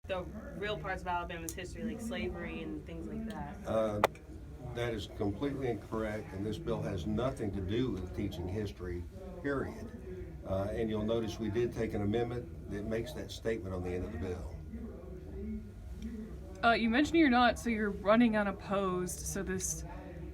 the real parts of Alabama's history, like slavery and things like that. That is completely incorrect, and this bill has nothing to do with teaching history, period. And you'll notice we did take an amendment that makes that statement on the end of the bill. You mentioned you're running unopposed, so this,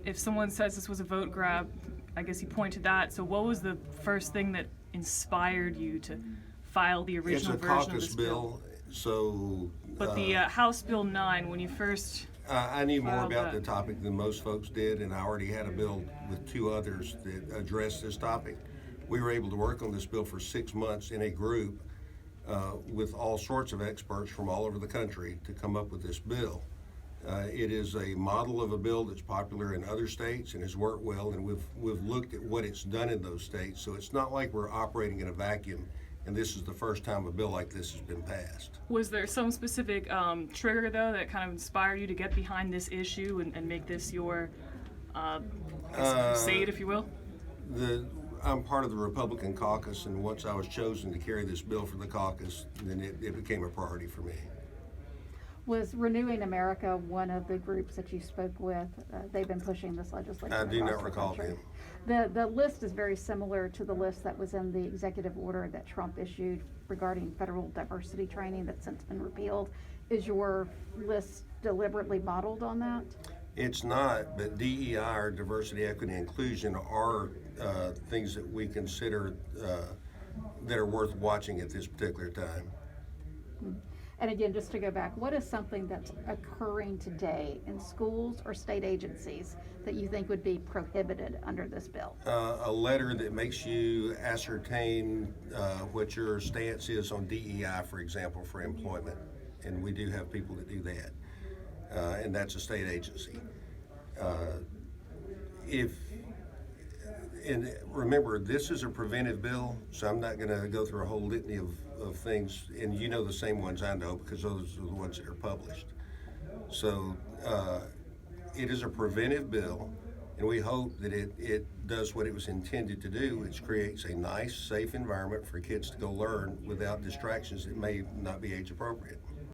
if someone says this was a vote grab, I guess you point to that. So what was the first thing that inspired you to file the original version of It's a this caucus bill, so. But the House Bill 9, when you first I knew more filed about that. the topic than most folks did, and I already had a bill with two others that addressed this topic. We were able to work on this bill for 6 months in a group with all sorts of experts from all over the country to come up with this bill. It is a model of a bill that's popular in other states and has worked well, and we've looked at what it's done in those states. So it's not like we're operating in a vacuum, and this is the first time a bill like this has been passed. Was there some specific trigger, though, that kind of inspired you to get behind this issue and make this your crusade, if you will? I'm part of the Republican caucus, and once I was chosen to carry this bill for the caucus, then it became a priority for me. Was Renewing America one of the groups that you spoke with? They've been pushing this legislation. I do across not the recall country. them. The list is very similar to the list that was in the executive order that Trump issued regarding federal diversity training that's since been repealed. Is your list deliberately modeled on that? It's not, but DEI, or diversity, equity, inclusion, are things that we consider that are worth watching at this particular time. And again, just to go back, what is something that's occurring today in schools or state agencies that you think would be prohibited under this bill? A letter that makes you ascertain what your stance is on DEI, for example, for employment. And we do have people that do that. And that's a state agency. And remember, this is a preventive bill, so I'm not going to go through a whole litany of things, and you know the same ones I know because those are the ones that are published. So it is a preventive bill, and we hope that it does what it was intended to do, which creates a nice, safe environment for kids to go learn without distractions that may not be age appropriate.